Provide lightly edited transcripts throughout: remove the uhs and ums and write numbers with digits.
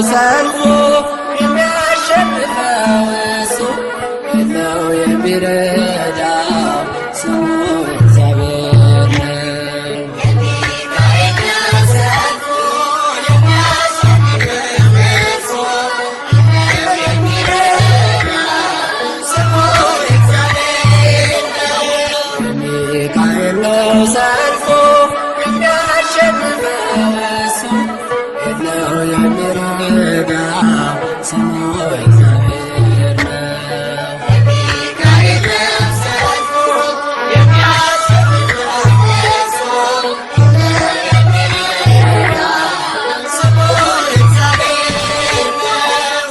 ሰልፉ የሚያሸንፈው እሱ የለው የሚረዳው ስሙ እግዚአብሔር ነው። የሚካኤል ነው ሰልፉ የሚያሸንፈው እሱ የለው የሚረዳው ስሙ እግዚአብሔር ነው።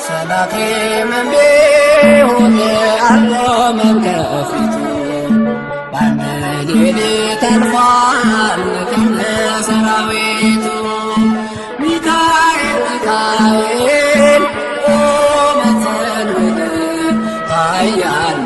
ሰናክሬም ቢሆን አልቆመም ከፊቱ በአንድ ሌሊት አልፏል ከነሰራዊቱ። ሚካኤል ሚካኤል ቆመ ተንበል ኃያል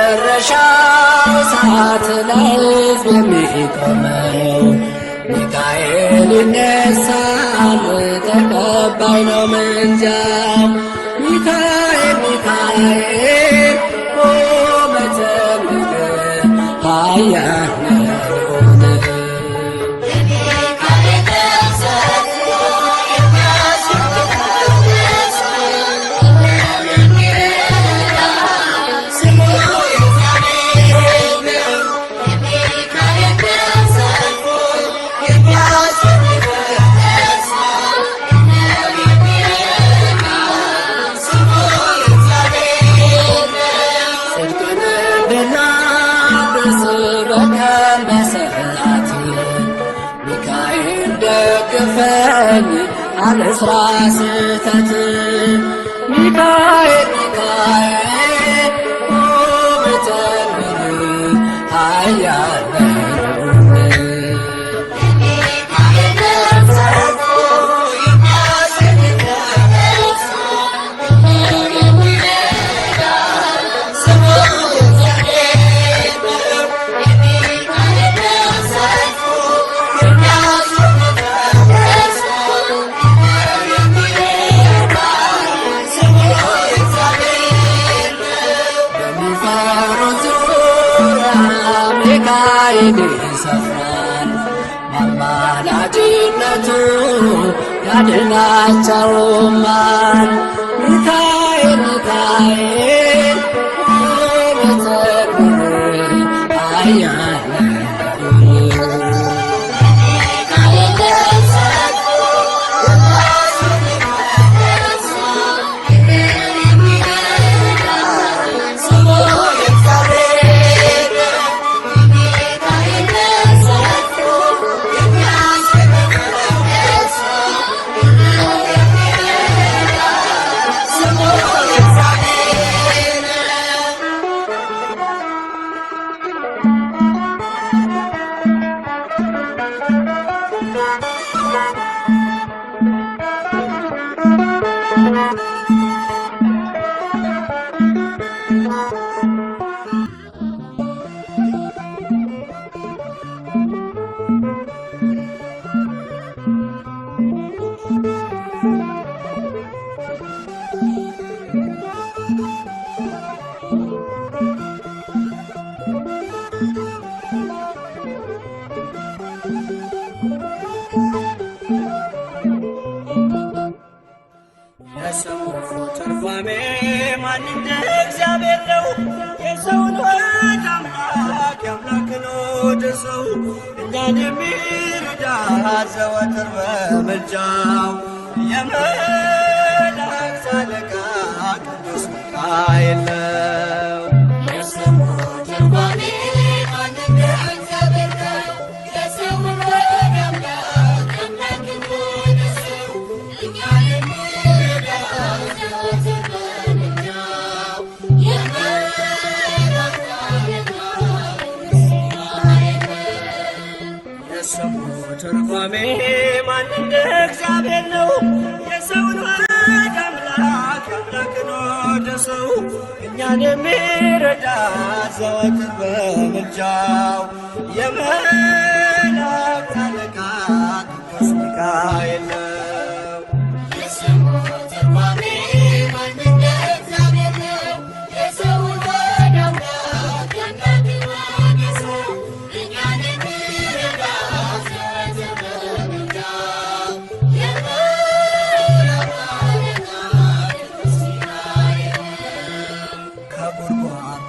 በመጨረሻው ሰዓት ለሕዝብ የሚቆመው ሚካኤል ይነሳል ተቀባይ ነው ምልጃው። ሚካኤል ሚካኤል ቆመ ተንበል ኃያል ልዑል በቀን በሰዓት ሚካኤል ደግፈኝ አልስራ ስህተት። ሚካኤል ሚካኤል ቆመ ተንበል ኃያል ሚካኤል ይሰፍራል በአማላጅነቱ ያድናቸውማል። ሚካኤል ሚካኤል ቆመ ተንበል ኃያል የሰው ትርጓሜ ማን እንደ እግዚአብሔር ነው? የሰውን ወደ አምላክ የአምላክን ወደ ሰው እኛን የሚረዳ ዘወትር በምልጃው የመላእክት አለቃ ቅዱስ ሚካኤል ነው። ትርጓሜ ማን እንደ እግዚአብሔር ነው? የሰውን ወደ አምላክ አምላክን ወደ ሰው እኛን የሚረዳ ዘወትር በምልጃው የመላእክት አለቃ ቅዱስ ሚካኤል ነው።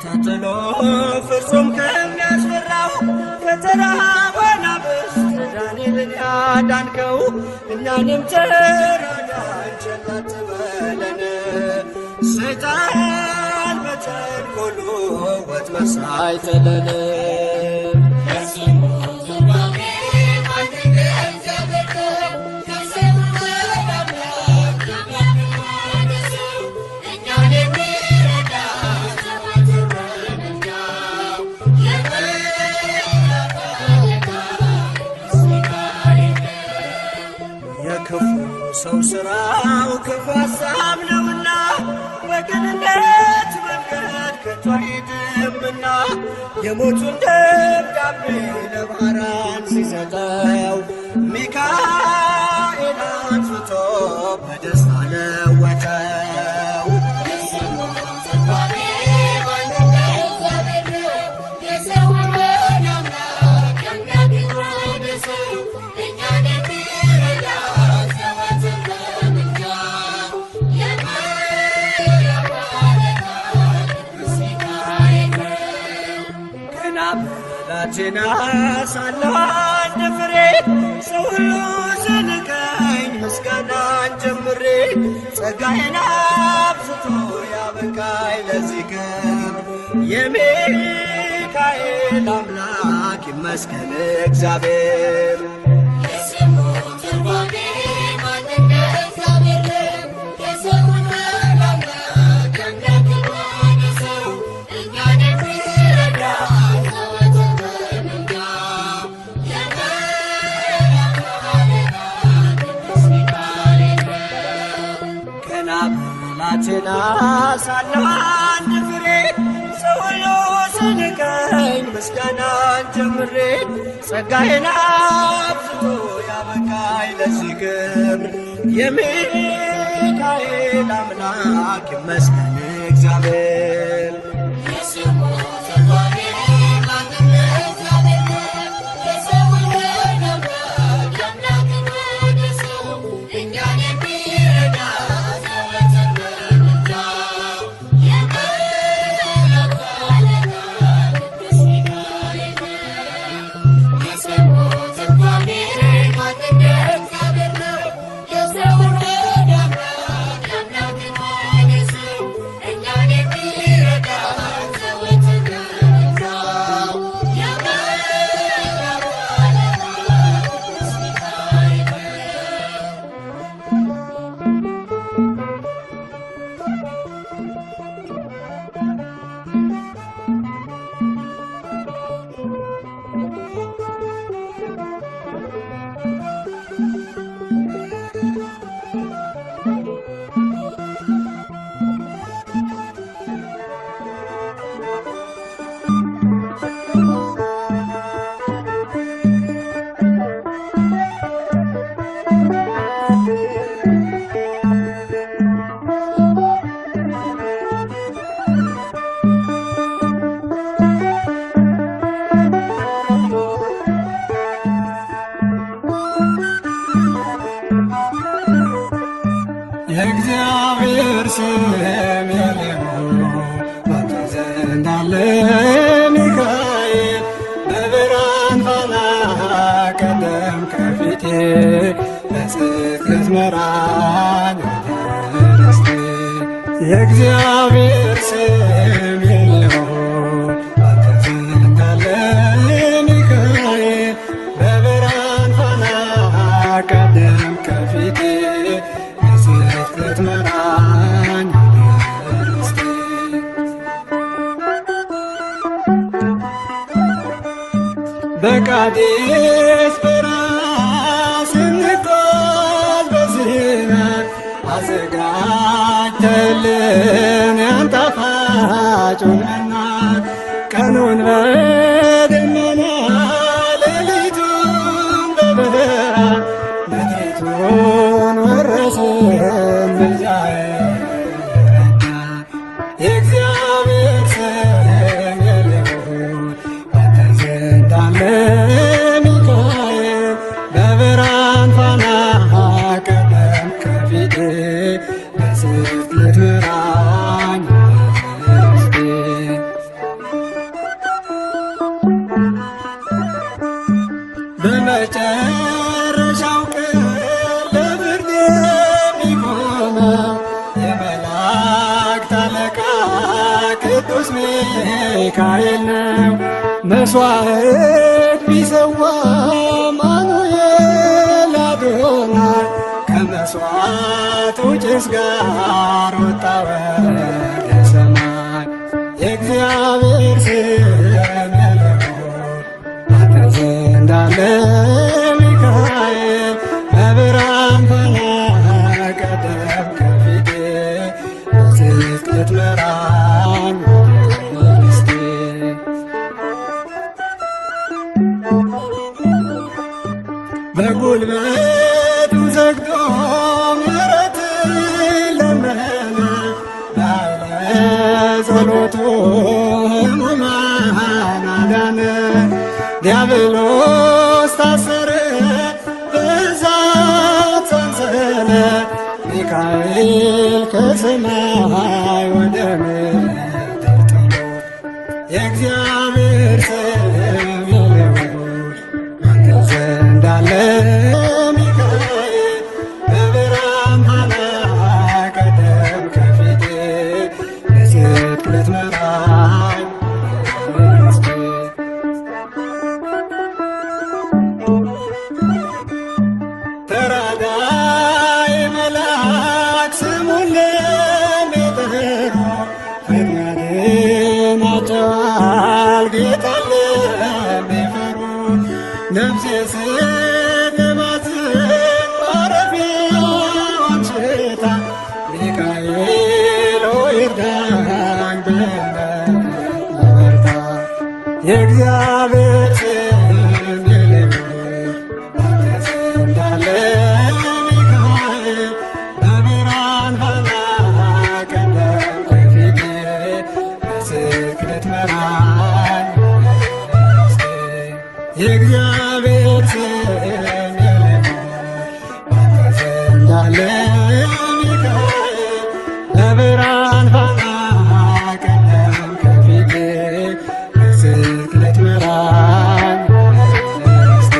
ተጥሎ ፍጹም ከሚያስፈራው ከተራበ አናብስት ዳንኤልን ያዳንከው እኛንም ተራዳን ቸል አትበለን። ሰይጣን በተንኰሉ ወጥመድ ሳይጥለን ሰው ሥራው ክፉ ሐሳብ ነውና በቅንነት መንገድ ከቶ አይሄድምና የሞቱን ደብዳቤ ለባህራን ሲሰጠው ሚካኤል አጥፍቶ በደስታ ለወጠው። ብላቴና ሳለሁ አንድ ፍሬ ሰው ሁሉ ሲንቀኝ ምስጋናን ጀምሬ ጸጋዬን አብዝቶ ያበቃኝ ለዚህ ክብር የሚካኤል አምላክ ይመስገን እግዚአብሔር። ብላቴና ሳለሁ አንድ ፍሬ ሰው ሁሉ ሲንቀኝ ምስጋናን ጀምሬ ጸጋዬን አብዝቶ ያበቃኝ ለዚህ ክብር የሚካኤል አምላክ ይመስገን እግዚአብሔር። የእግዚአብሔር ስም የሌለው ባንተ ዘንድ አለ ሚካኤል በብርሃን ፋና ቀደም ከፊቴ በጽድቅ ልትመራኝ ወደ ርስቴ። የእግዚአብሔር ስም የሌለው ባንተ ዘንድ አለ ሚካኤል በብርሃን ፋና ቀደም ከፊቴ ልትመራኝ ወደ ርስቴ። በቃዴስ በረሃ አዘጋጀልን ያን ጣፋጩን መና ቀኑን በደመና ሌሊቱን በብርሃን ምድሪቱን ወረስን ምልጃዬ ረዳ የእግዚአብሔር ስም የልዑል ባንተ ዘንድ አለ ሚካኤል በብርሃን ፋና ቀደም ከፊቴ በጽድቅ ልትመራኝ በመጨረሻው ቀን ለፍርድ የሚቆመው የመላእክት አለቃ ቅዱስ ሚካኤል ነው። መሥዋዕት ቢሰዋ አማኑኤል አድኖናል። ከመሥዋዕቱ ጭስ ጋር ወጣ ወደ ሰማይ የእግዚአብሔር ስም ባንተ ዘንድ አለ ሚካኤል በብርሃን ፋና ቀደም ከፊቴ በጽድቅ ልትመራኝ መንግሥቴ በጉልበቱ ዘግቶ ምሕረትን ለመነ በኃይለ ጸሎቱ ሕሙማን አዳነ። ዲያብሎስ ታሰረ በእሳት ሰንሰለት ሚካኤል ከሰማይ ወደ ምድር ጥሎት የእግዚአብሔር ስም የልዑል ባንተ ዘንድ አለ ሚካኤል በብርሃን ፋና ቀደም ከፊቴ በጽድቅ ልትመራኝ መንግሥቴ ተራዳይ መልአክ ስሙን ለሚጠሩ ፈጥነው ያድናቸዋል ጌታን ለሚፈሩ። ነፍሴ ስትባዝን ማረፊያዋን ሽታ ሚካኤል ሆይ እርዳኝ በእምነት ልበርታ የእግዚአብሔር ስም የልዑል ባንተ ዘንድ አለ ሚካኤል በብርሃን ፋና ቀደም ከፊቴ በጽድቅ ልትመራኝ መንግሥቴ የእግዚአብሔር ስም የልዑል ባንተ ዘንድ አለ ሚካኤል በብርሃን ፋና ቀደም ከፊቴ በጽድቅ ልትመራኝ መንግሥቴ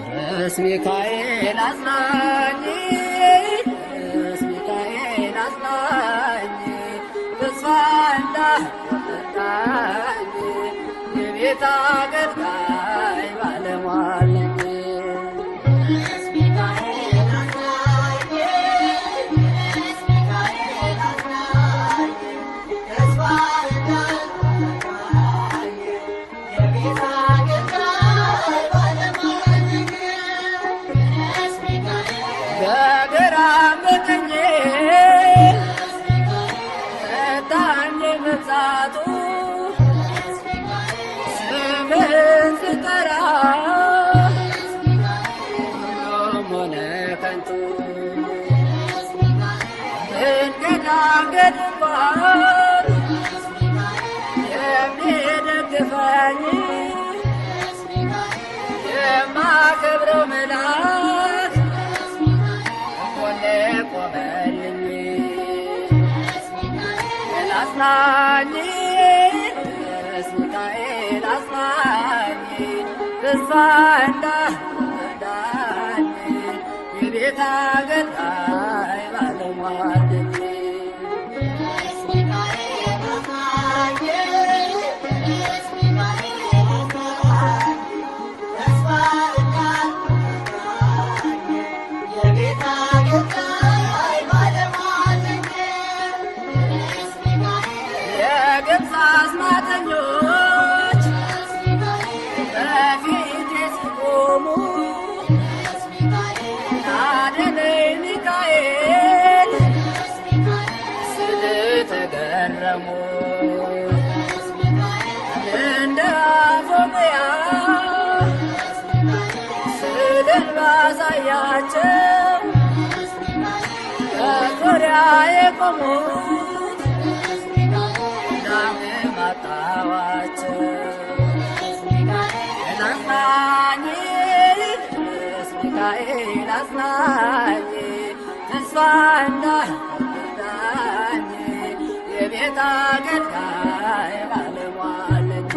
ቅዱስ ሚካኤል አጽናኝ፣ ቅዱስ ሚካኤል አጽናኝ፣ ተስፋ እንዳታጣኝ የቤት አገልጋይ ባለሟል ነኝ። ቅዱስ ሚካኤል አጽናኝ፣ ቅዱስ ሚካኤል አጽናኝ፣ ተስፋ እንዳታጣኝ የቤት አገልጋይ ባለሟል ነኝ። በግራም በቀኜ ረዳኝ መብዛቱ ስምህን ስጠራ ሁሉም ሆነ ከንቱ። ብንገዳገድ እንኳን የሚደግፈኝ የማከብረው መልአክ የቆመልኝ አጽናኝ ቅዱስ ሚካኤል አጽናኝ ተስፋ እንዳዳኝ የቤት አገልጋይ ባለሟልኝ የግብፅ አስማተኞች በፊቴ ሲቆሙ አድነኝ ሚካኤል ስለተገረሙ እንደ አፎምያ ስዕልን ባሳያቸው በዙሪያ የቆሙት ዳግም አጣኋቸው። አጽናኝ ቅዱስ ሚካኤል አጽናኝ ተስፋ እንዳዳኝ የቤት አገልጋይ ባለሟልኝ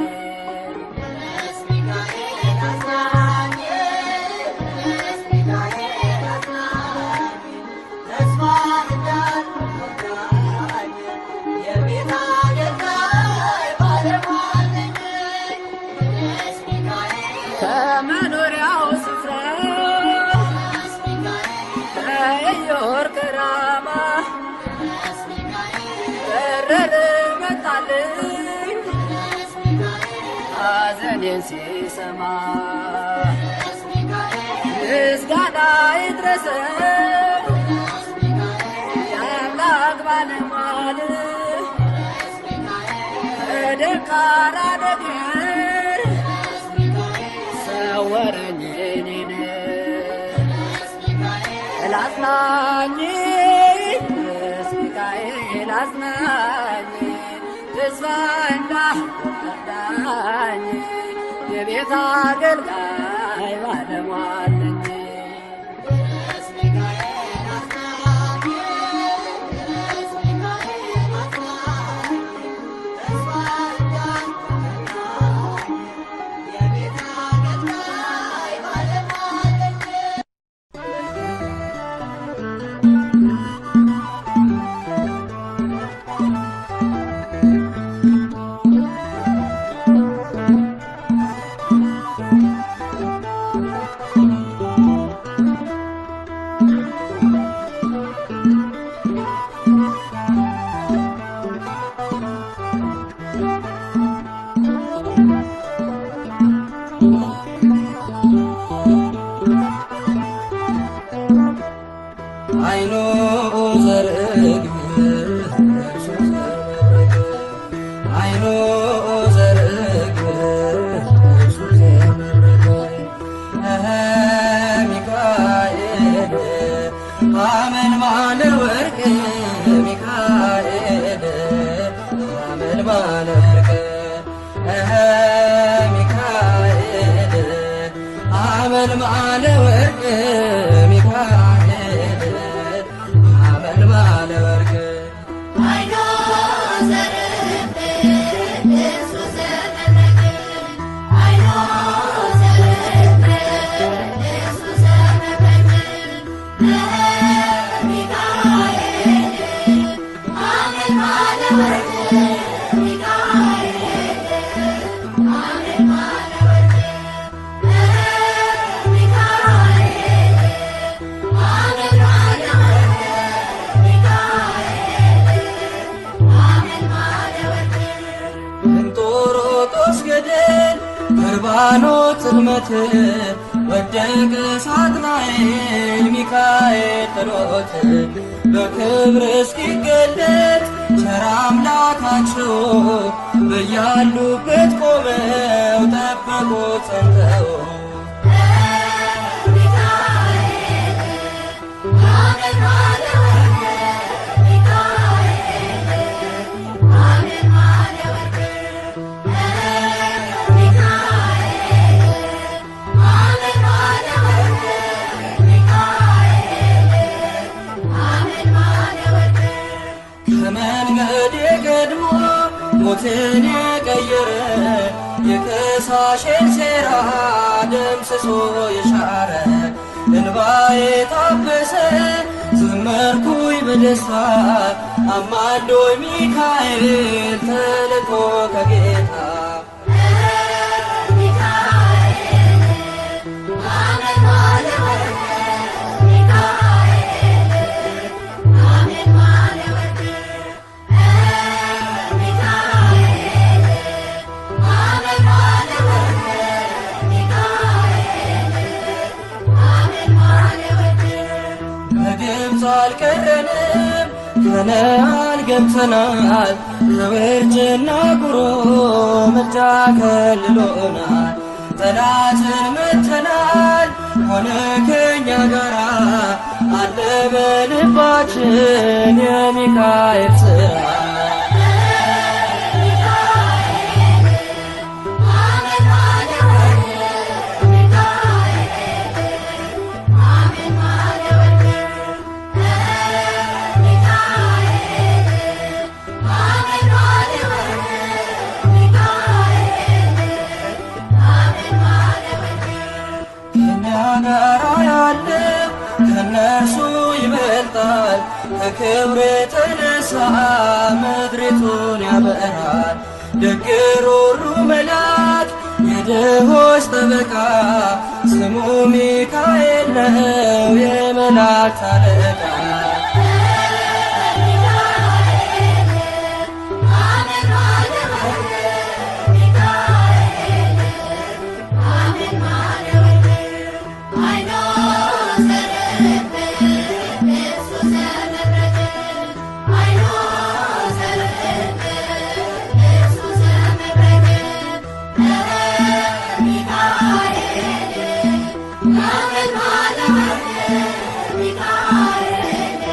ከመኖሪያው ስፍራ ከኢዮር ከራማ በረረ መጣልኝ ሐዘኔን ሲሰማ ምስጋና ይድረሰው የአምላክ ባለሟል ከደካራ ነገር ሰወረኝ እኔን አጽናኝ ቅዱስ ሚካኤል አጽናኝ ተስፋ እንዳዳኝ የቤት አገልጋይ ባለሟልኝ አይኖ ዘርግብ እርሱ ዘመረገ አይኖ ዘርግብ እርሱ ዘመረገ ሚካኤል አመልማለ ወርቅ ሚካኤል አመልማለ ወርቅ ሚካኤል አመልማለ ወርቅ ሚካኤል አመልማለ ወርቅ አይኖ ዘርግብ እርሱ ዘመረገ አይኖ ዘርግብ እርሱ ዘመረገ ሚካኤል አመልማለ ወርቅ ሚካኤል አመልማለ ወርቅ እንጦሮጦስ ገደል በርባኖስ ጽልመት ወደቀ ሳጥናኤል ሚካኤል ጥሎት በክብር እስኪገለጥ ቸር አምላካቸው በያሉበት ቆመው ጠበቁ ጸንተው Amen. ከመንገዴ ቀድሞ ሞትን የቀየረ የከሳሼን ሴራ ደምስሶ የሻረ እንባዬ ታበሰ ዘመርኩኝ በደስታ አማልዶኝ ሚካኤል ተልኮ ከጌታ በግብፅ አልቀረንም ከነዓን ገብተናል ከውርጭና ጉሮ ምድጃ ከልሎናል ጠላትን መትተናል ሆነ ከኛ ጋራ አለ በልባችን የሚካኤል ሥራ ጋራ ያለ ከነርሱ ይበልጣል ከክብር የተነሳ ምድሪቱን ያበራል ደግ ሩሩ መልአክ የድሆች ጠበቃ ስሙ ሚካኤል ነው የመላእክት አለቃ Michael,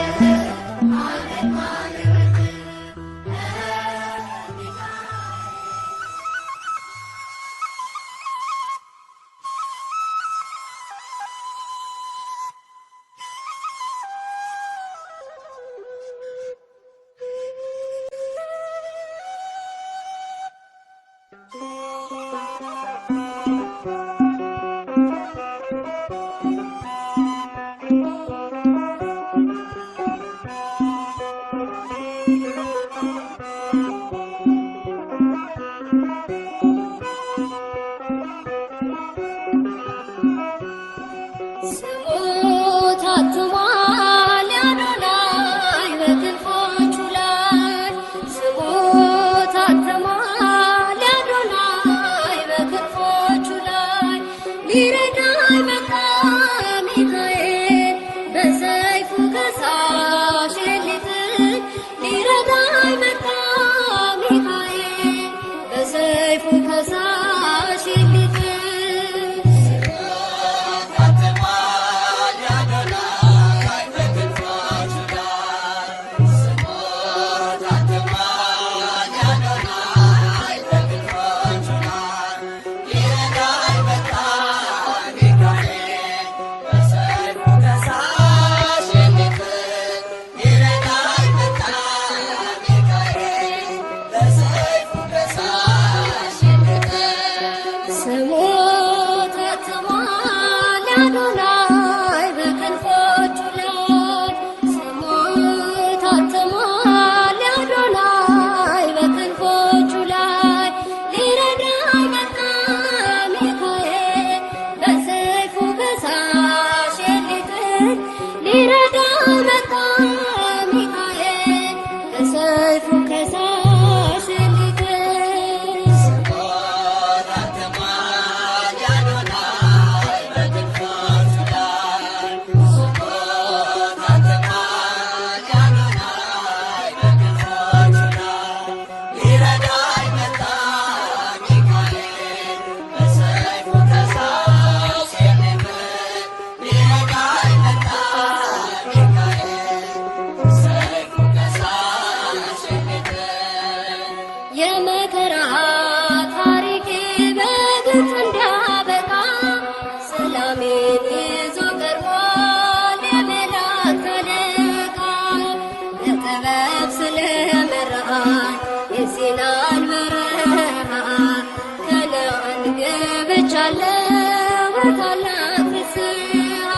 በታላቅ ፍስሐ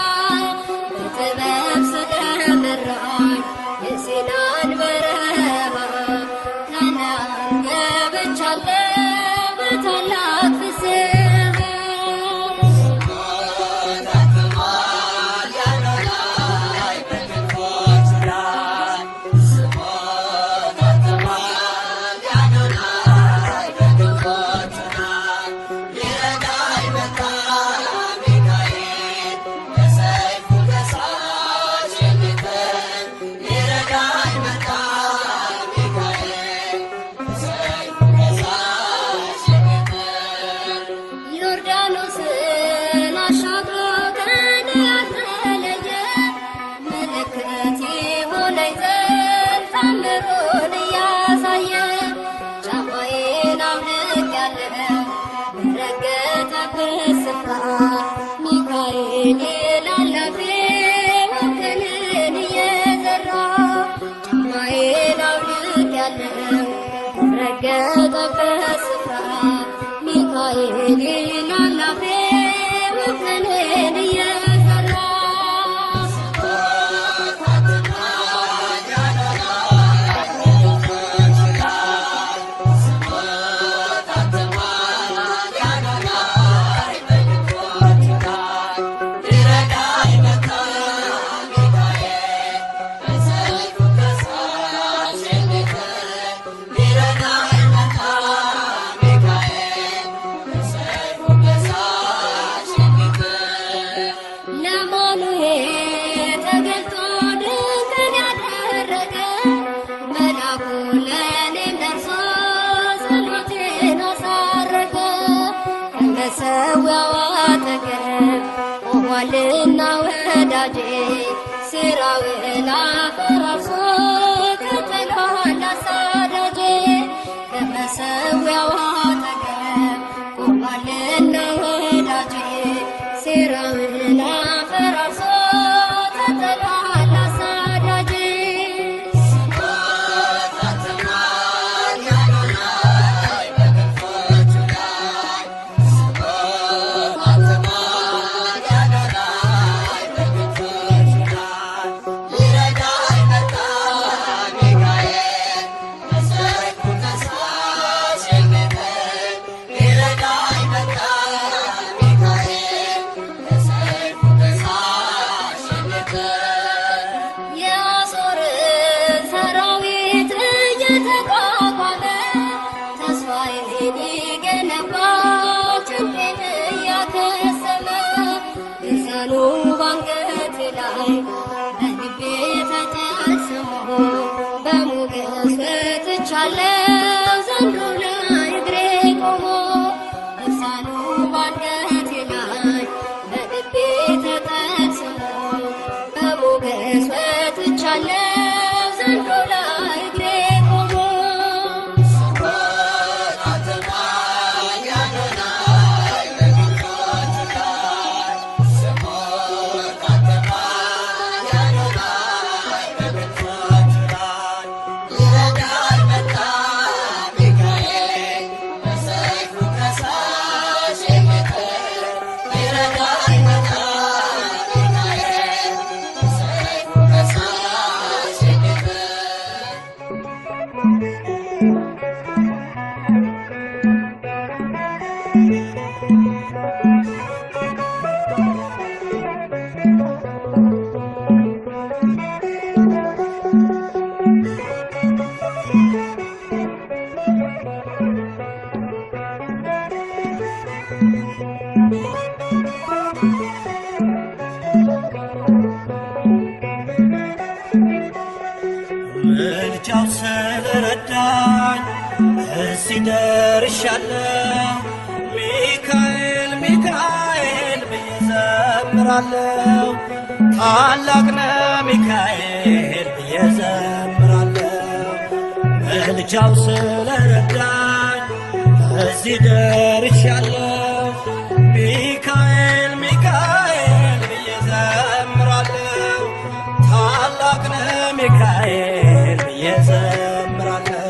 በጥበብ ስለመራኝ የሲናን በረሃ ከነዓን ገብቻለሁ በታላቅ ፍስሐ ሚካኤል ላላፌ ወገንን እየዘራ ጫማዬን አውልቄያለሁ ረገጠበት ስፍራ ሚካኤል ላላፌ ወገንን እየዘራ መሠዊያው አጠገብ ቆሟልና ወዳጄ ሥራውን አፈራርሶ ቀጥሏል አሳዳጄ ከመሠዊያው አጠገብ ቆሟልና ወዳጄ ሥራውን አፈራርሶ ቀጥሏል አሳዳጄ ባንገቴ ላይ በልቤ ተጠልስሞ በሞገስ ወጥቻለሁ ዘንዶ ላይ እግሬ ቆሞ ልሳኑ ባንገቴ ላይ በልቤ ተጠልስሞ በሞገስ ወጥቻለሁ ዘንዶ ላይ እግሬ ቆሞ ምልጃው ስለረዳኝ እዚህ ደርሻለሁ። ሚካኤል ሚካኤል ብዬ ዘምራለሁ። ታላቅ ነህ ሚካኤል ብዬ ዘምራለሁ። ምልጃው ስለረዳኝ እዚህ ደርሻለሁ። ሚካኤል ሚካኤል ብዬ ዘምራለሁ። ታላቅ ነህ ሚካኤል ብዬ ዘምራለሁ።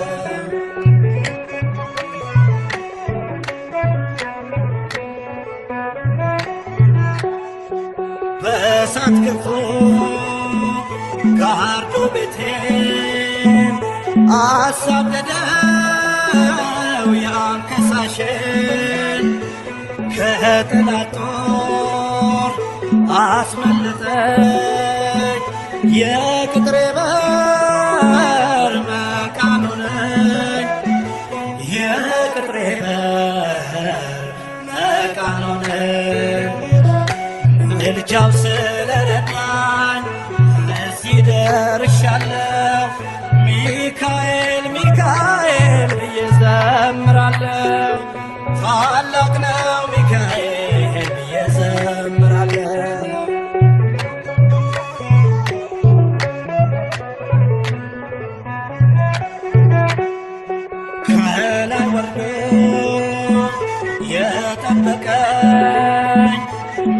ጠላት ክፉ ጋርዶ ቤቴን አሳደደው ያን ከሳሽን ከጠላት ጦር አስመለጠኝ የቅጥሬ በር መቃኑ ነኝ የቅጥሬ በር መቃኑ ነኝ ምልጃው ስለረዳኝ እዚህ ደርሻለሁ ሚካኤል ሚካኤል ብዬ ዘምራለሁ ታላቅ ነው ሚካኤል ብዬ ዘምራለሁ ከላይ ወርዶ የጠበቀኝ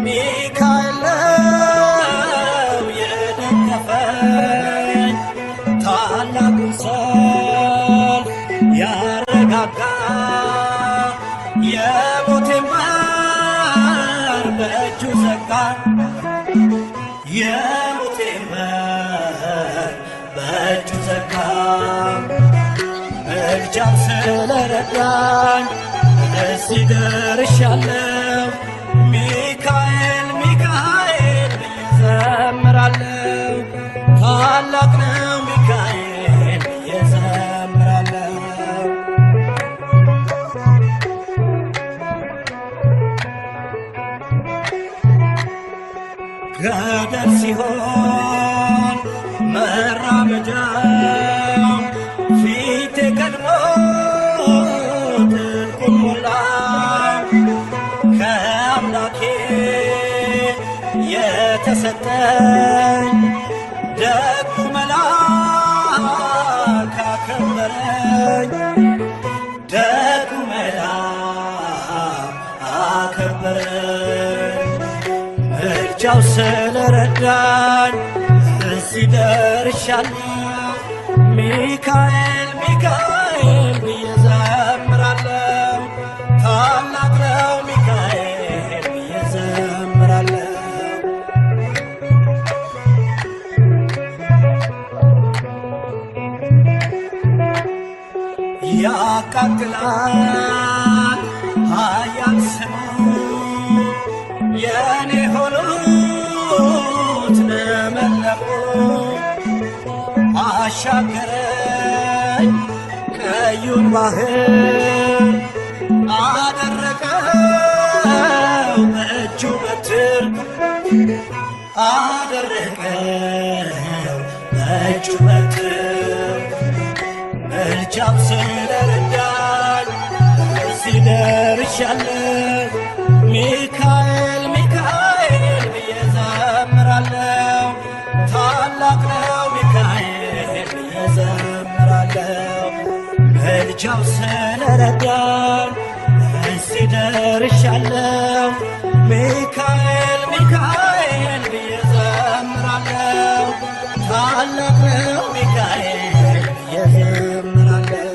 ሚካኤል ነው የደገፈኝ ታላቁን ሰልፍ ያረጋጋ የሞቴን በር በእጁ ዘጋ የሞቴን በር በእጁ ዘጋ ምልጃው ስለረዳኝ እዚህ ደርሻለሁ ሚካኤል ሚካኤል ብዬ ዘምራለሁ ታላቅ ነው ሚካኤል ብዬ ዘምራለሁ ገደል ሲሆን መራመጃው ፊቴ ቀድሞ ጥልቁን ሞላ ከአምላኬ የተሰጠኝ ደጉ መልአክ አከበረኝ ደጉ መልአክ አከበረኝ ምልጃው ስለረዳኝ እዚህ ደርሻለሁ ሚካኤል ሚካኤል ብዬ ዘምራለሁ ታላቅ ነው ሚካኤል ብዬ ዘምራለሁ ያቃጥላል ኃያል ስሙ የኔ ሆኑት ለመለሙ አሻገረኝ ቀዩን ባህር አደረቀው በእጁ በትር አደረቀው በእጁ በትር ምልጃው ስለረዳኝ እዚህ ደርሻለሁ ሚካኤል ሚካኤል ብዬ ዘምራለሁ ታላቅ ነው ሚካኤል ብዬ ዘምራለሁ ምልጃው ስለረዳኝ እዚህ ደርሻለሁ ሚካኤል ሚካኤል ብዬ ዘምራለሁ ታላቅ ነው ሚካኤል ብዬ ዘምራለሁ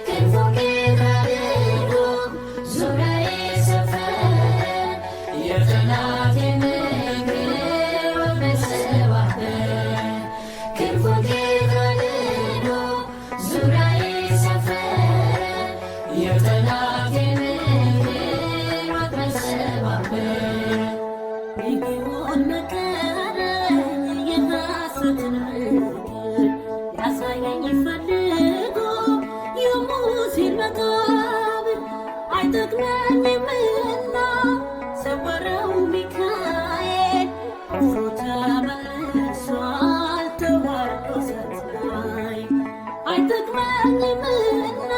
Can የጊዮን መከረኝ የሐሰትን ምክር ያሳየኝ ፈልጎ የሙሴን መቃብር አይጠቅመኝምና ሰወረው ሚካኤል አፍሮ ተመልሷል ተዋርዶ ሰማይ አይጠቅመኝምና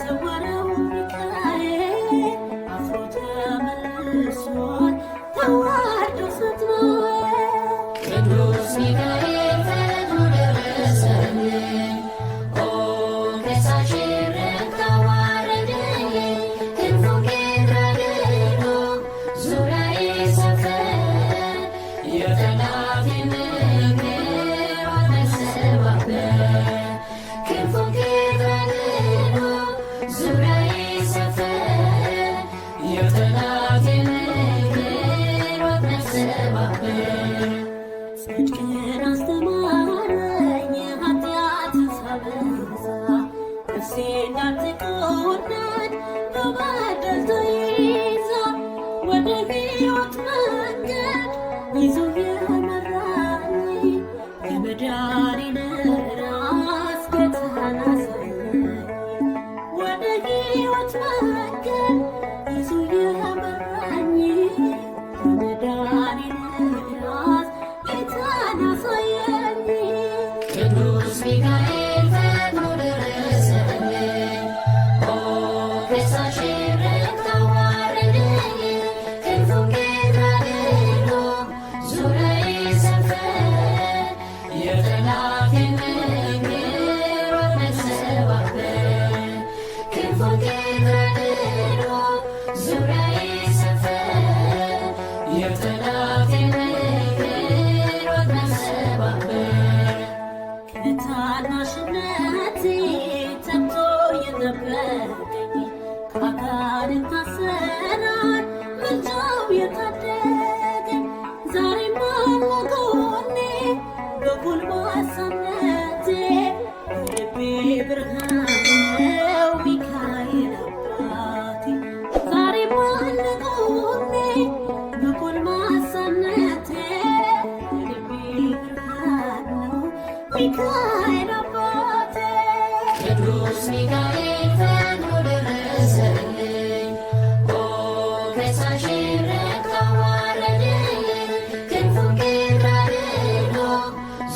ሰወረው ሚካኤል አፍሮ ተመልሷል ተዋርዶ ሰማይ ቅዱስ ሚካኤል ፈጥኖ ደረሰልኝ ኦ ከሳሽ ረታ ዋረደኝ ክንፉን ገድሎ ዙሪያዬ ሰፈረ የጠላቴን ምክር አነሰባበር ክንፉን ገድሎ ዙሪያዬ ሰፈረ የጠላቴን ምክር አነሰባበር ጽድቅን አስተማረኝ ኃጢአትን ሳበዛ ነፍሴ እንዳትኮነን በበደል ተይዛ ወደ ሕይወት መንገድ ይዞ የመራኝ የመዳኔን ራስ ጌታን አሳየኝ ወደ ሕይወት መንገድ ይዞ የመራኝ የመዳኔን ራስ ጌታን አሳየኝ ቅዱስ ሚካኤል ፈጥኖ ደረሰልኝ ኦ ከሳሽ ረታ ዋረደኝ ክንፉን ገድሎ ዙሪያዬ ሰፈረ የጠላቴን ምክር አነሰባበር ክንፉን ገድሎ ዙሪያዬ ሰፈረ የጠላቴን ምክር አነሰባበር ከታናሽነቴ ተግቶ የጠበቀኝ ከአጋንንት አሰራር ምልጃው የታደገኝ ዛሬም አለ ጎኔ በጎልማሳነቴ የልቤ ብርሃን ነው ሚካኤል አባቴ ዛሬም አለ ጎኔ በጎልማሳነቴ የልቤ ብርሃን ነው ሚካኤል አባቴ ቅዱስ ሚካኤል ፈጥኖ ደረሰልኝ ኦ ከሳሽ ረታ ዋረደኝ ክንፉን ገድሎ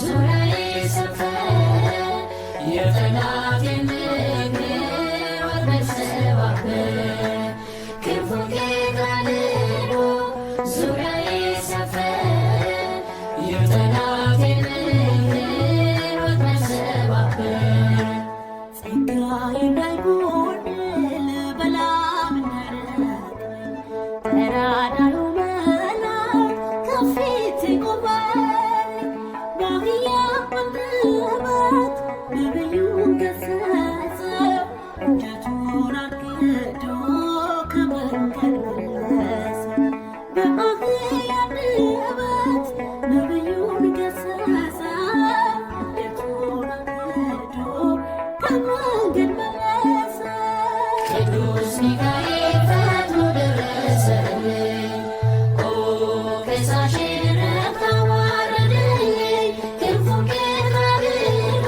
ዙሪያዬ ሰፈረ የጠላቴን ምክር አነሰባበር ክንፉን ገድሎ ዙሪያዬ ሰፈረ የጠላቴን ምክር አነሰባበር ጸጋዬ እንዳይጎድል በላም እንዳይረግመኝ ተራዳዩ መልአክ ከፊቴ ቆመልኝ በአህያ አንደበት ነቢዩን ገሠጸው እንጀቱን አግዶ ከመንገድ መለሰው በአህያ አንደበት ነቢዩን ገሠጸው እንጀቱን አግዶ ከመንገድ መለሰው ቅዱስ ሚካኤል ፈጥኖ ደረሰልኝ ኦ ከሳሽ ረታ ዋረደኝ ክንፉን ገድሎ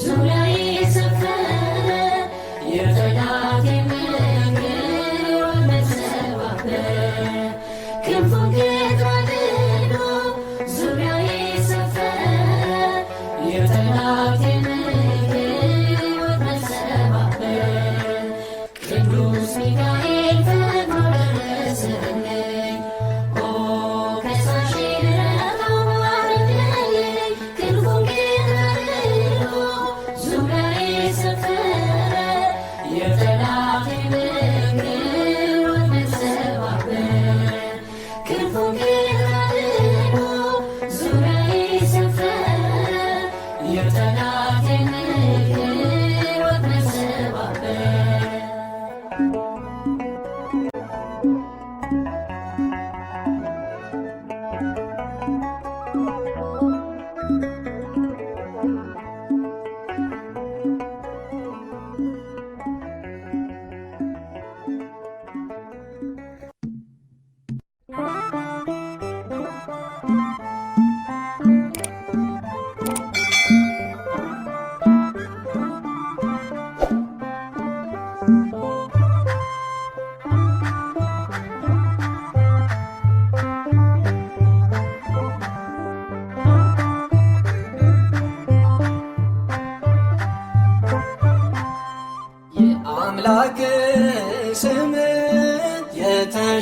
ዙሪያዬ ሰፈረ የጠላቴን ምክር አነሰባበር ክንፉን ገድሎ ዙሪያዬ ሰፈረ የጠላቴን ምክር አነሰባበር ቅዱስ ሚካኤል ፈጥኖ ደረሰልኝ ኦ ከሳሽ ረታ ዋረደኝ ክንፉን ገድሎ ዙሪያዬ ሰፈረ የጠላቴን ምክር አነሰባበር ክንፉን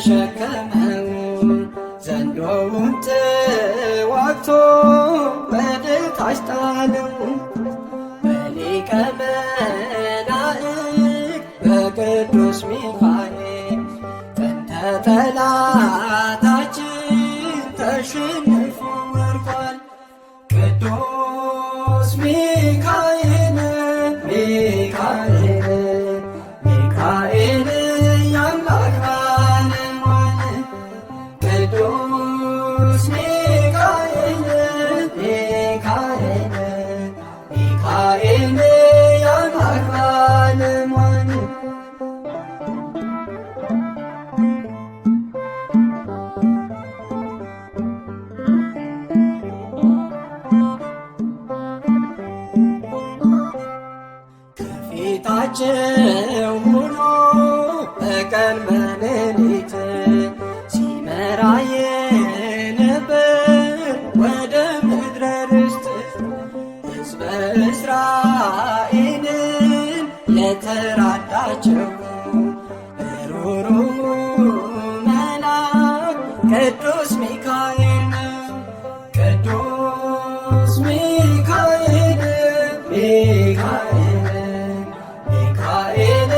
የተሸከመው ዘንዶውን ተዋግቶ በድል ታች ጣለው። በሊቀ መላእክት በቅዱስ ሚካኤል ጥንተ ጠላታችን ተሸንፎ ወድቋል። ቅዱስ ሚካኤል ሚካኤል ሚካኤል የአምላክ ባለሟል። ቅዱስ ሚካኤል ሚካኤል ሚካኤል የአምላክ ባለሟል። ከፊታቸው ሆኖ በቀን በሌሊት ሲመራ የነበር ወደ ምድረ ርስት ሕዝበ እስራኤልን ለተራዳቸው ሩሩ መልአክ ቅዱስ ሚካኤል ነው። ቅዱስ ሚካኤል ሚካኤል ሚካኤል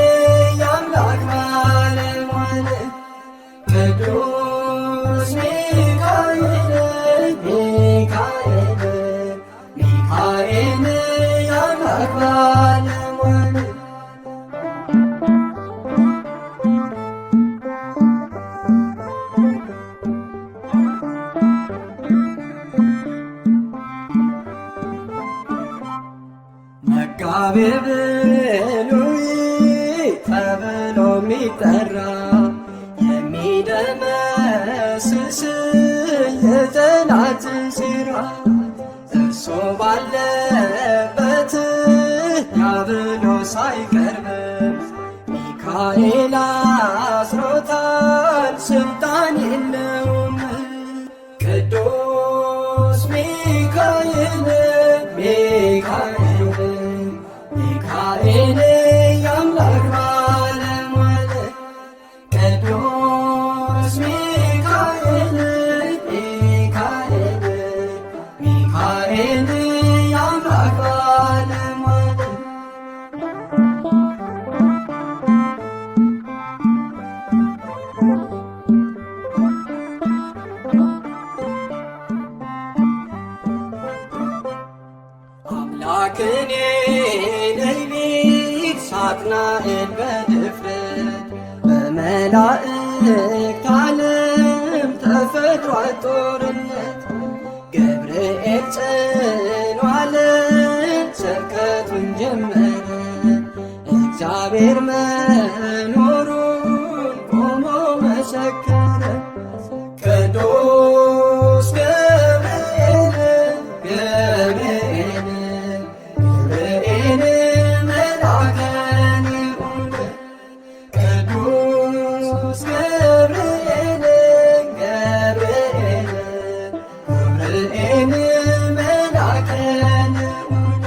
የአምላክ ባለሟል። ቅዱስ ሚካኤል ሚካኤል ሚካኤል የአምላክ ባለሟል። መጋቤ ብሉይ ተብሎ የሚጠራ የሚደመስስ የጠላትን ሥራ እርሱ ባለበት ዲያብሎስ አይቀርብም። ሚካኤል አስሮታል ስልጣን የለውም። ቅዱስ ሚካኤል ሚካኤል ሚካኤል የአምላክ ባለሟል። ቅዱስ ሚካኤል ሚካኤል ሚካኤል የአምላክ ባለሟል። አምላክን የሌሊት ሳጥናኤል በድፍረት በመላእክት ዓለም ተፈጥሯል ጦርነት። ገብርኤል ጽኑ አለ ስብከቱን ጀመረ። እግዚአብሔር መኖሩን ቆሞ መሰከረ። ቅዱስ ገብርኤል ገብርኤል ገብርኤል መልአከ ልዑል። ቅዱስ ገብርኤል ገብርኤል ገብርኤል መልአከ ልዑል።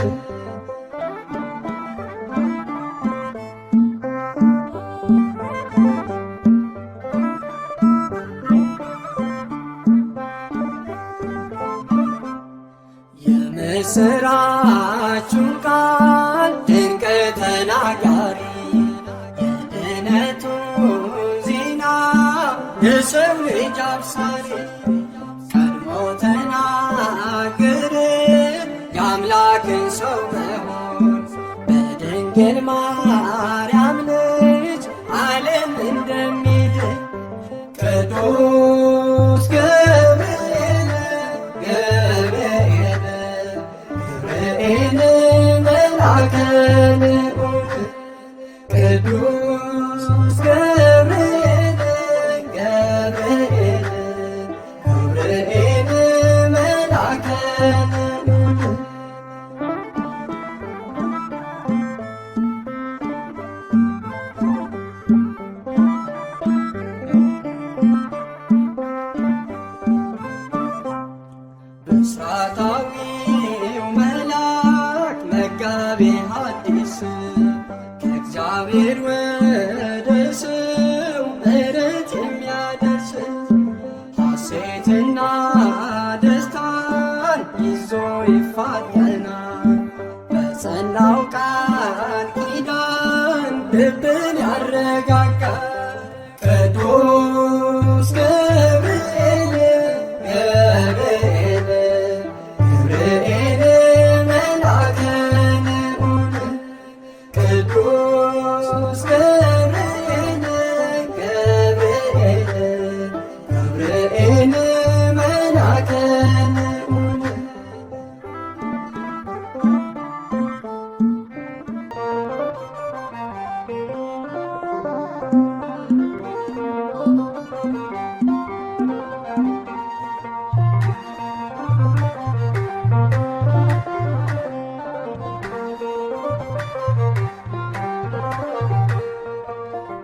የምስራቹን ቃል ድንቅ ተናጋሪ የድነቱን ዜና የሰው ልጅ አብሳሪ ቀድሞ ተናገረ የአምላክን ሰው መሆን በድንግል ማርያም ልጅ ዓለም እንደሚድን። ቅዱስ ገብርኤል ገብርኤል ገብርኤል መልአከ ልዑል። ቅዱስ ገብርኤል ገብርኤል ገብርኤል መልአከ ልዑል።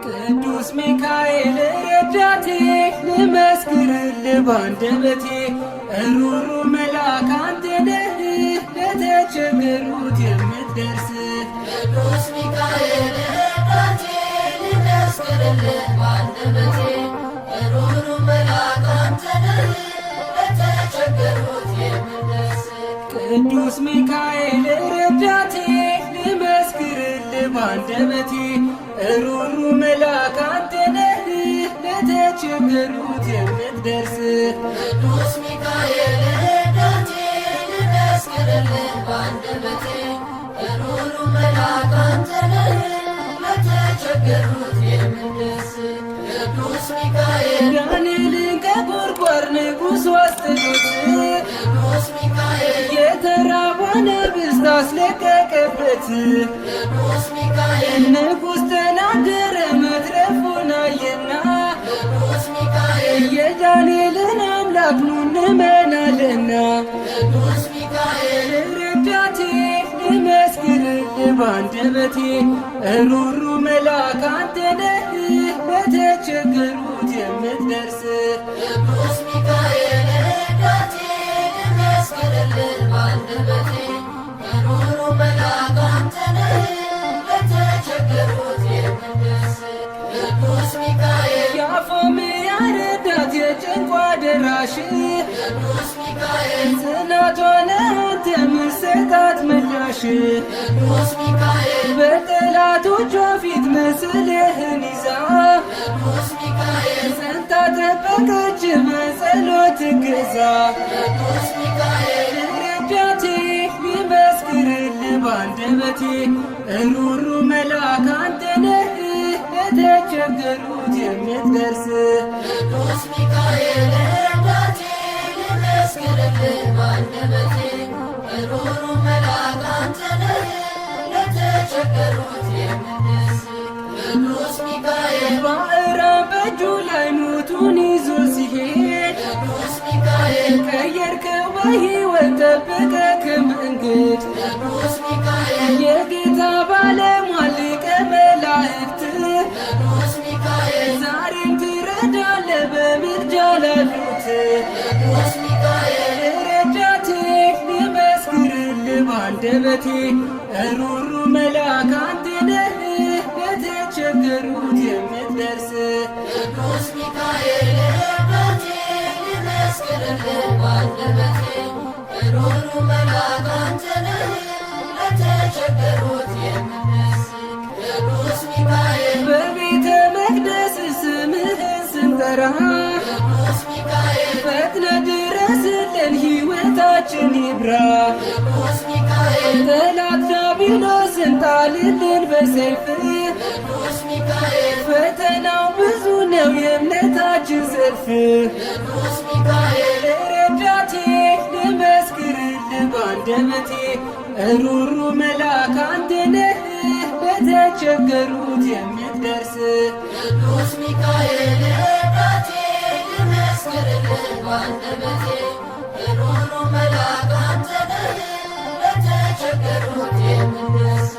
ቅዱስ ሚካኤል ረዳቴ ልመስክርልህ ባንደበቴ ሩሩ መልአክ አንተ ነህ ለተቸገሩት የምትደርስ ቅዱስ ሚካኤል ረዳቴ ልመስክርልህ ባንደበቴ ሩሩ መልአክ አንተ ነህ ለተቸገሩት የምትደርስ ቅዱስ ሚካኤል ረዳቴ ልመስክርልህ ባንደበቴ ሩሩ መልአክ አንተ ነህ ለተቸገሩት የምትደርስ ቅዱስ ሚካኤል ረዳቴ ልመስክርልህ ባንደበቴ ሩሩ መልአክ አንተ ነህ ለተቸገሩት የምትደርስ ቅዱስ ሚካኤል ዳንኤልን ከጎርጓር ንጉሥ አስጥሎት ቅዱስ ሚካኤል የተራበ ነብስ አስለቀቀበት ቅዱስ ሚካኤል ንጉሥ ተናገረ መትረፉን አየና ቅዱስ ሚካኤል የዳንኤልን አምላክ ኑ እንመናለና ቅዱስ ሚካኤል ረዳቴ ልመስክርልህ ባንደበቴ ሩሩ መልአክ አንተ ነህ ለተቸገሩት የምትደርስ ቅዱስ ሚካኤል ረዳቴ ልመስክርልህ ባንደበቴ ሩሩ መልአክ አንተ ነህ ለተቸገሩት የምትደርስ ቅዱስ ሚካኤል የአፎምያ ረዳት የጭንቋ ደራሽ ቅዱስ ሚካኤል ጽናቷ ነህ አንተ ምሰጣት ምላሽ ቅዱስ ሚካኤል በጠላቶቿ ፊት ምስልህን ይዛ ቅዱስ ሚካኤል ጸንታ ጠበቀች በጸሎት እገዛ ቅዱስ ሚካኤል ረዳቴ ልመስክርልህ ባንደበቴ ሩሩ መልአክ አንተ ነህ ለተቸገሩት የምትደርስ ቅዱስ ሚካኤል ረዳቴ ልመስክርልህ ባንደበቴ ሩሩ መልአክ አንተ ነህ ለተቸገሩት የምትደርስ ቅዱስ ሚካኤል ባዕራን በእጁ ላይ ሞቱን ይዞ ሲሄድ ቅዱስ ሚካኤል ቀየርከው በሕይወት ጠበቀህ ከመንገድ ቅዱስ ሚካኤል የጌታ ባለሟል ሊቀ መላእክት ቅዱስ ሚካኤል ዛሬም ትረዳለህ በምልጃ ላሉት ቅዱስ ሚካኤል ረዳቴ ልመስክርልህ ባንደበቴ ሩሩ መልአክ አንተ ነህ ለተቸገሩት የምትደርስ ቅዱስ ሚካኤል ረዳቴ ልመስክርልህ ባንደበቴ ሩሩ መልአክ አንተ ነህ ለተቸገሩት የምትደርስ ቅዱስ ሚካኤል በቤተ መቅደስ ስምህን ስንጠራ ቅዱስ ሚካኤል ፈጥነህ ድረስልን ሕይወታችን ይብራ ቅዱስ ሚካኤል ጠላት ዲያብሎስን ጣልልን በሰይፍ ቅዱስ ሚካኤል ፈተናው ብዙ ነው የእምነታችን ሰልፍ ቅዱስ ሚካኤል ረዳቴ ልመስክርልህ ባንደበቴ ሩሩ መልአክ አንተ ነህ ለተቸገሩት የምትደርስ ቅዱስ ሚካኤል ረዳቴ ልመስክርልህ ባንደበቴ ሩሩ መልአክ አንተ ነህ ለተቸገሩት የምትደርስ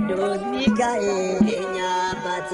ቅዱስ ሚካኤል የኛ አባት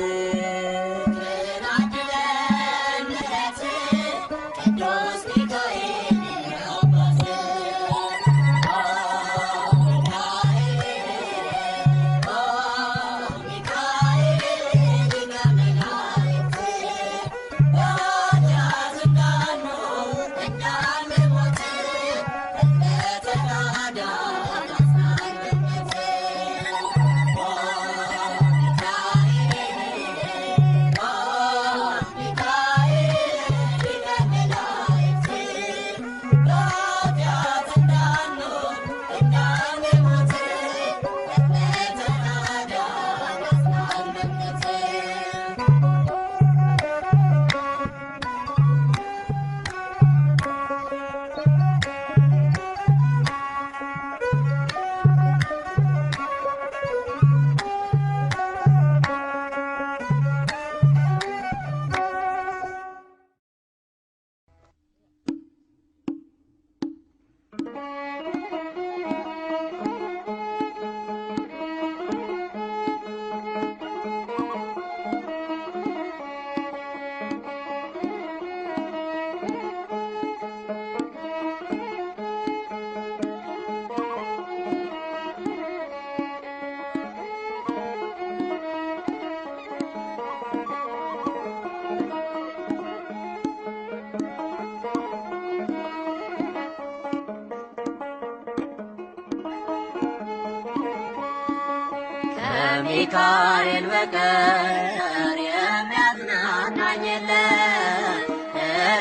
ከሚካኤል በቀር የሚያጽናናኝ የለም፣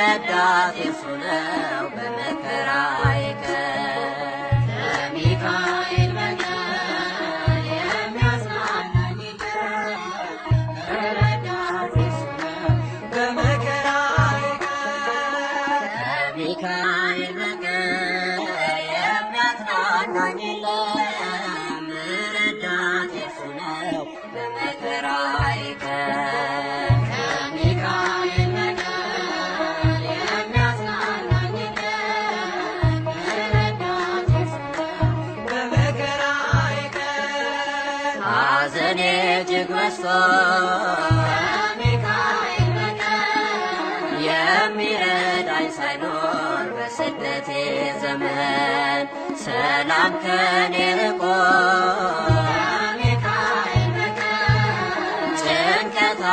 ረዳቴ እርሱ ነው በመከራዬ ቀን። ከሚካኤል በቀር የሚያጽናናኝ የለም፣ ረዳቴ እርሱ ነው በመከራዬ ቀን። ከሚካኤል በቀር የሚያጽናናኝ የለም በመከራዬ ቀን። ከሚካኤል በቀር የሚያጽናናኝ የለም፣ ረዳቴ እርሱ ነው በመከራዬ ቀን። ሐዘኔ እጅግ በዝቶ ከሚካኤል በቀር የሚረዳኝ ሳይኖር በስደቴ ዘመን ሰላም ከኔ ርቆ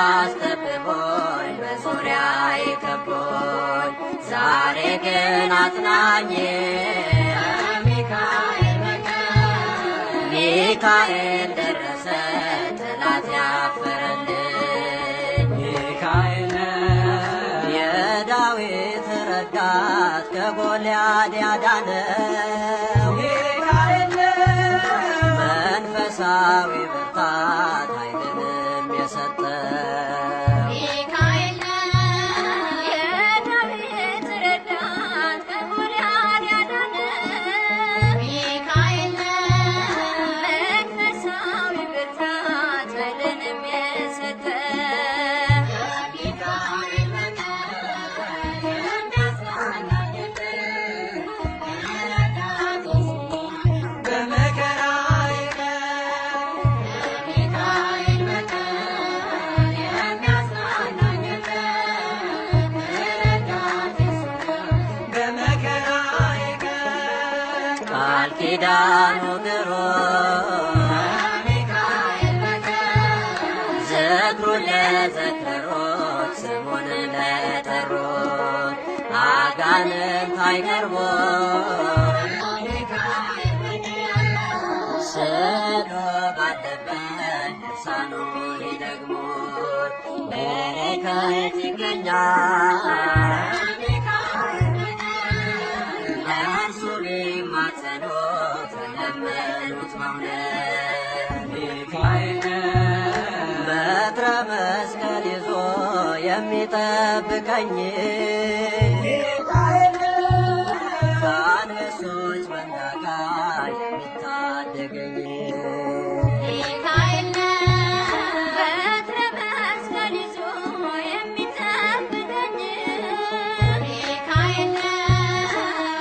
አስጠብቦኝ በዙሪያዬ ከቦኝ ዛሬ ግን አጽናኜ ከሚካኤል በቀር ሚካኤል ደረሰ ጠላት ያፈረልኝ። ሚካኤል የዳዊት ረዳት ከጎልያድ ያዳነው ሚካኤል መንፈሳዊ ብርታት ኃይልንም የሰጠ ሚካኤል የዳዊት ረዳት ከጎልያድ ያዳነ ሚካኤል መንፈሳዊ ብርታት ኃይልንም የሰጠ ከሚካኤል በቀር የሚያጽናናኝ የለም፣ ረዳቴ እርሱ ነው በመከራዬ ቀን። ከሚካኤል በቀር የሚያጽናናኝ የለም፣ ረዳቴ እርሱ ነው በመከራዬ ቀን። ቃል ኪዳኑ ግሩም ከሚካኤል በቀር ዝክሩን ለዘከሩት ስሙን ለጠሩት አጋንንት አይቀርቡም። ከሚካኤል በቀር ስዕሉ ባለበት ድርሳኑን ይደግሙት በረከት ይገኛል። ከሚካኤል በቀር ለእርሱ ቢማጸኑት ለለመኑት በእውነት ሚካኤል በትረ መስቀል ይዞ የሚጠብቀኝ ሚካኤል ከአንበሶች መንጋጋ የሚታደገኝ ሚካኤል በትረ መስቀል ይዞ የሚጠብቀኝ ሚካኤል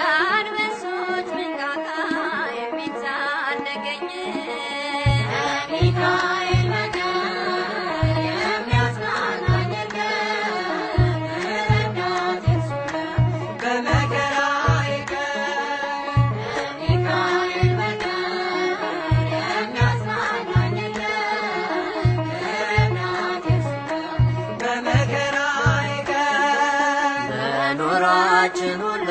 ከአንበሶች መንጋጋ የሚታደገኝ በኑሯችን ሁሉ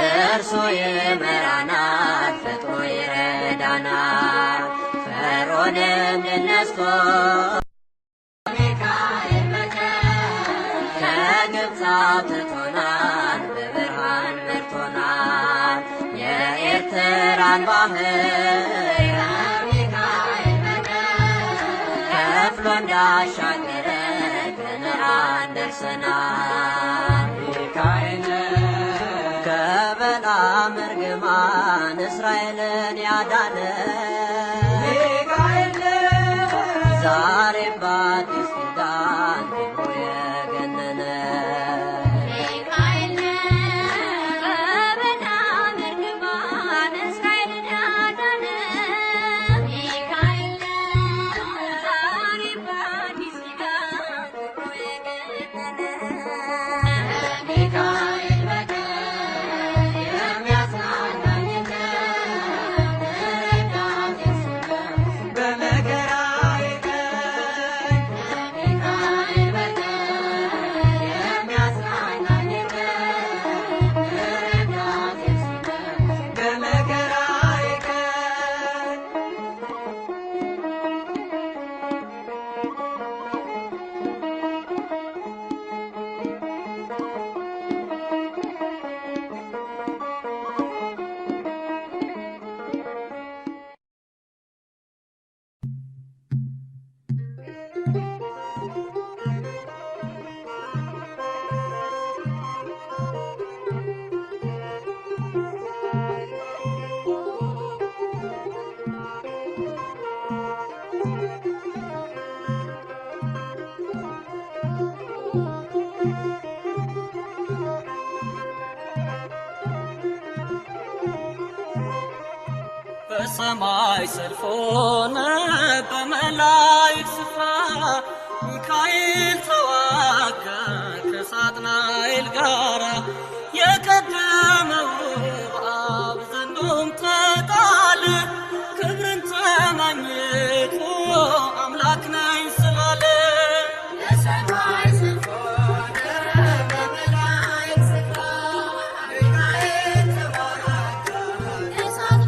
እርሱ ይመራናል፣ ፈጥኖ ይረዳናል። ፈርዖንን ድል ነስቶ ከግብፅ አውጥቶናል፣ በብርሃን መርቶናል። የኤርትራን ባህር ከፍሎ እንዳሻገረ ከነዓን ደርሰናል። ሚካኤል ከበለዓም እርግማን እስራኤልን ያዳነ ሚካኤል ዛሬም በአዲስ ኪዳን ክብሩ የገነነ ሚካኤል ከበለዓም እርግማን እስራኤልን ያዳነ ሚካኤል ዛሬም በአዲስ ኪዳን ክብሩ የገነነ ሚካኤል በቀር የሚያጽናናኝ የለም፣ ረዳቴ እሱ ነው በመከራዬ ቀን። ሚካኤል በቀር የሚያጽናናኝ የለም፣ ረዳቴ እሱ ነው በመከራዬ ቀን። በሰማይ ሰልፍ ሆነ በመላእክት ስፍራ ሚካኤል ተዋጋ ከሳጥናኤል ጋራ የቀደመው በአብ ዘንዶም ተጣለ ክብርን ተመኝቶ አምላክ ነኝ ስላለ በሰማይ ሰልፍ ሆነ በመላእክት ስፍራ ሚካኤል ተዋጋ ከሳጥናኤል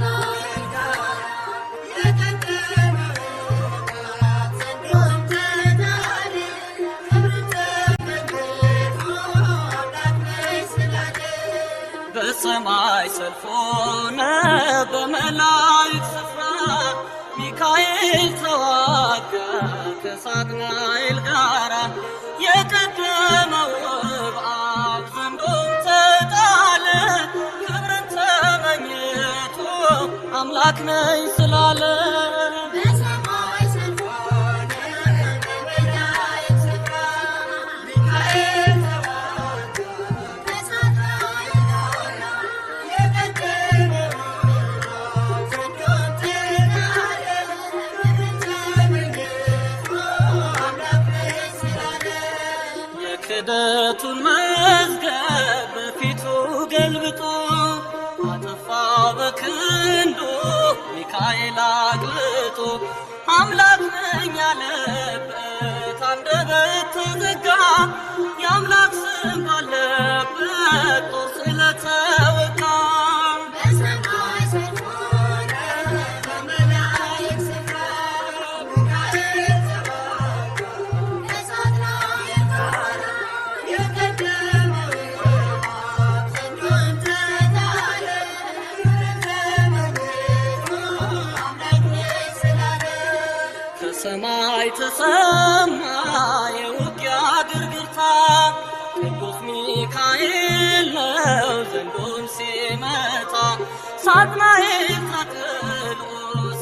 ጋር የቀደመው በአብ ዘንዶም ተጣለ ክብርን ተመኝቶ አምላክ ነኝ ስላለ በሰማይ ሰልፍ ሆነ በመላእክት ስፍራ ሚካኤል ተዋጋ ከሳጥናኤል ጋራ የቀደመው በአብ ዘንዶም ተጣለ ክብርን ተመኝቶ አምላክ ነኝ ስላለ በሰማይ ሰልፍ ሆነ በመላእክት ስፍራ ሚካኤል ተዋጋ ከሳጥናኤል ጋር የቀደመው በአብ ዘንዶም ተጣለ ክብርን ተመኝቶ አምላክ ነኝ ስላለ የክደቱን መዝገብ በፊቱ ገልብጦ አጠፋው በክንዱ ሚካኤል አቅልጦ አምላክ ነኝ ያለበት አንደበት ተዘጋ የአምላክ ስም ባለበት ጦር ስለተወጋ በሰማይ ሰልፍ ሆነ በመላእክት ስፍራ ሚካኤል ተዋጋ ከሳጥናኤል ጋር የቀደመው በአብ ዘንዶም ተጣለ ክብርን ተመኝቶ አምላክ ነኝ ስላለ ከሰማይ ተሰማ የውጊያ ግርግርታ ቅዱስ ሚካኤል ነው ዘንዶን ሲመታ ሳጥናኤል ተጥሎ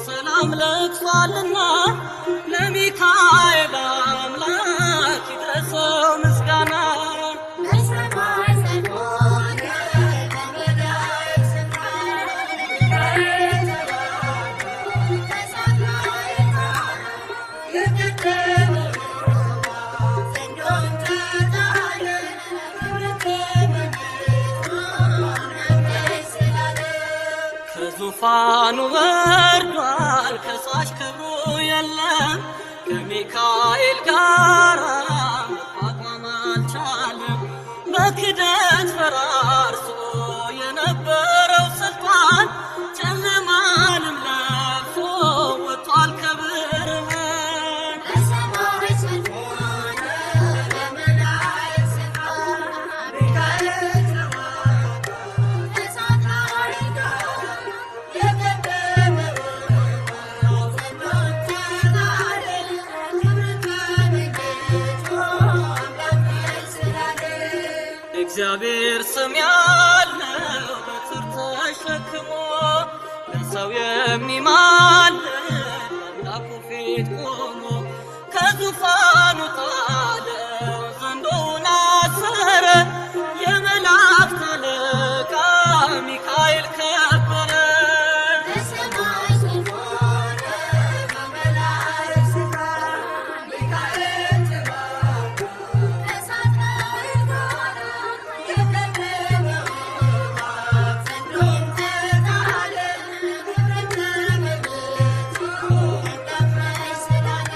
ሰላም ለቅሷልና ለሚካኤል አምላክ ይድረሰው ምስጋና በሰማይ ሰልፍ ሆነ በመላእክት ስፍራ ሚካኤል ከዙፋኑ ወርዷል ከሳሽ ክብሩ የለም ከሚካኤል ጋር መቋቋም አልቻለም። በክደት ፈራርሶ የነበረው ስልጣን ጨለማንም ለብሶ ወጥቷል ከብርሃን። በሰማይ ሰልፍ ሆነ በመላእክት ስፍራ ሚካኤል ተዋጋ ከእሳት ኃይል ጋር የቀደመውን ዘንዶን ተጣለ ክብርን በመንገዱ አምላክ ስላለ እግዚአብሔር ስም ያለው በትር ተሸክሞ ለሰው የሚማልድ አምላኩ ፊት ቆሞ ከዙፋኑ ጣለው ዘንዶውን አሰረ የመላእክት አለቃ ሚካኤል ከበረ። በሰማይ ሰልፍ ሆነ በመላእክት ስፍራ ሚካኤል ተዋጋ ከእሳት ኃይል ጋር የቀደመውን ዘንዶን ተጣለ ክብርን በመንገዱ አምላክ ስላለ።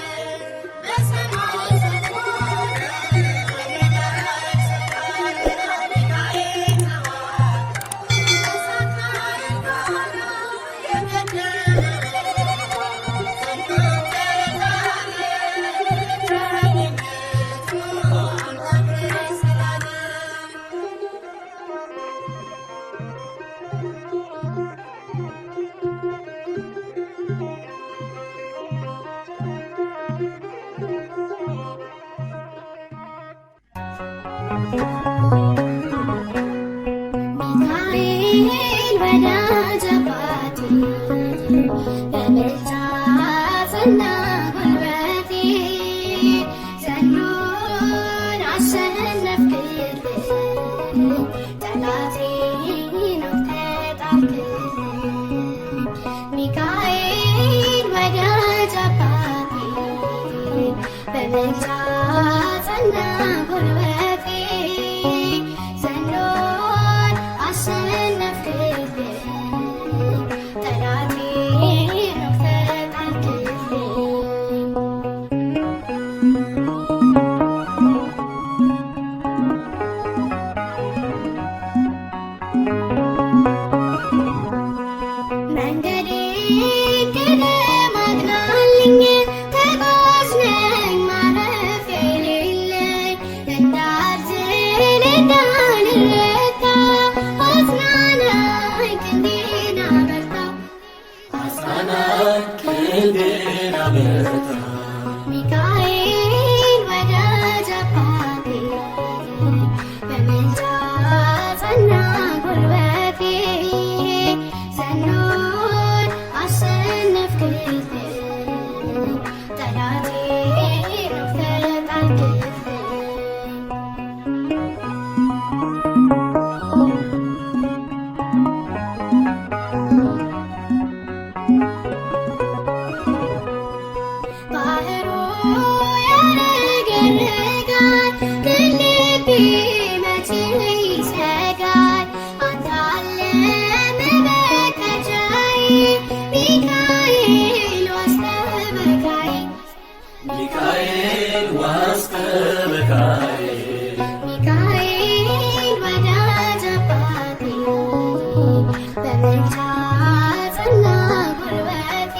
በሰማይ ሰልፍ ሆነ በመላእክት ስፍራ ሚካኤል ተዋጋ ከእሳት ኃይል ጋር ሚካኤል ወዳጅ አባቴ በምልጃ ጸና ጉልበቴ ዘንዶን አሸነፍክልኝ ጠላቴን ተጣልክልኝ። ሚካኤል ወዳጅ አባቴ በምልጃ ጸና ጉልበቴ ዘንዶን አሸነፍክልኝ ጠላቴን ተጣልክልኝ። መንገዴን ቅደም አቅናልኝ ተጓዥ ነኝ ማረፊያ የሌለኝ እንዳልዝል እንዳልረታ አጽናናኝ ክንዴን አበርታ ሚካኤል ወዳጅ አባቴ በምልጃ ጸና ጉልበቴ ዘንዶን አሸነፍክልኝ ጠላቴን ተጣልክልኝ። ባህሩ ያረገረጋል ልቤ መቼ ይሰጋል አንተ አለ መመከቻዬ ሚካኤል ዋስጠበቃዬ ሚካኤል ዋስጠበቃዬ ሚካኤል ወዳጅ አባቴ በምልጃ ጸና ጉልበቴ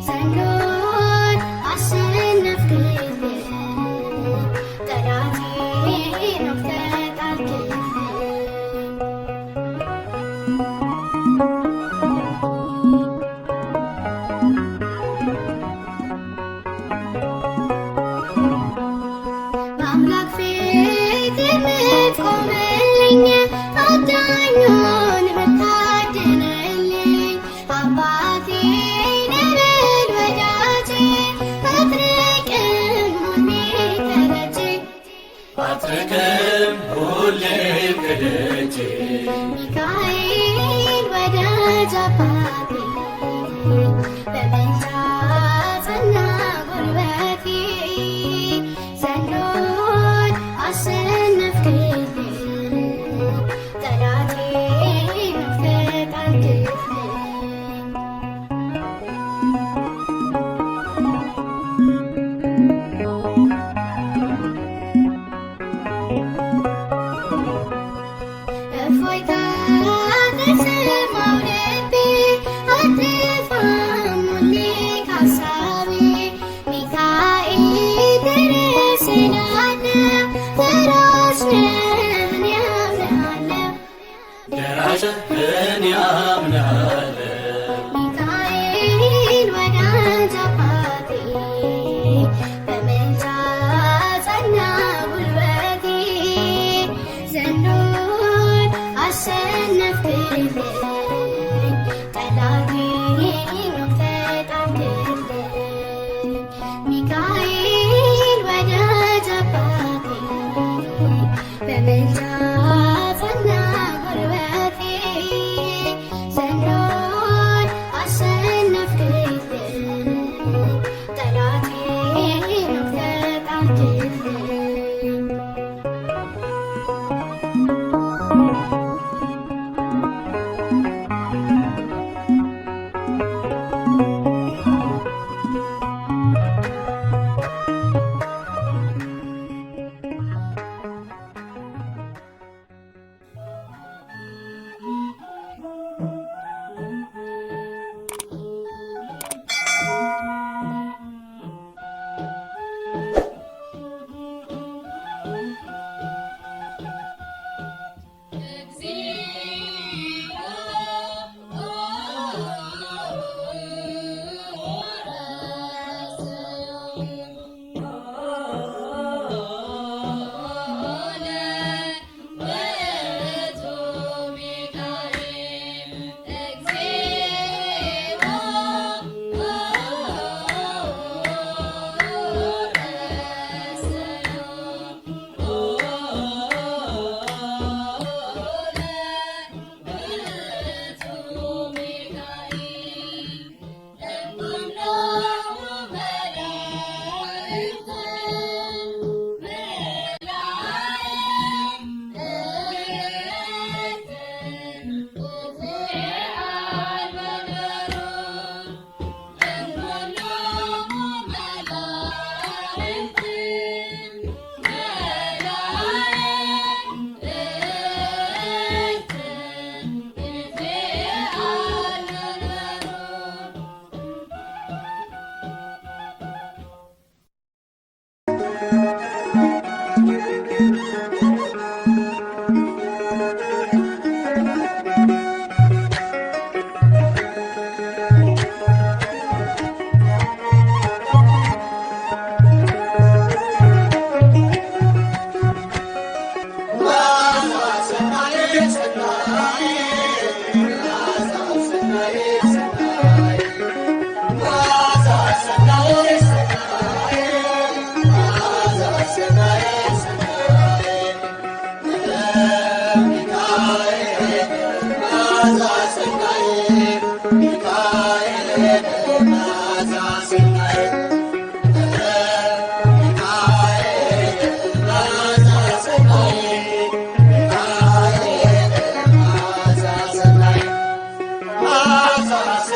ዘንዶን አሸነፍክልኝ ጠላቴን ተጣልክልኝ። በአምላክ ፊት የምትቆምልኝ አዳኙን ብታድንልኝ አባቴ ነህ ወዳጄ አትርቅም ሁሌ ከደጄ አትርቅም ሁሌም ከደጄ ሚካኤል ወዳጅ አባቴ በምልጃ ጸና ጉልበቴ እኔ አምናለሁ። ሚካኤል ወዳጅ አባቴ በምልጃ ጸና ጉልበቴ ዘንዶን አሸነፍክልኝ ጠላቴን ተጣልክልኝ ሚካኤል ወዳጅ አባቴ በምልጃ ጸና ጉልበቴ ዘንዶን አሸነፍክልኝ ጠላቴን ተጣልክልኝ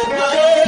Michael,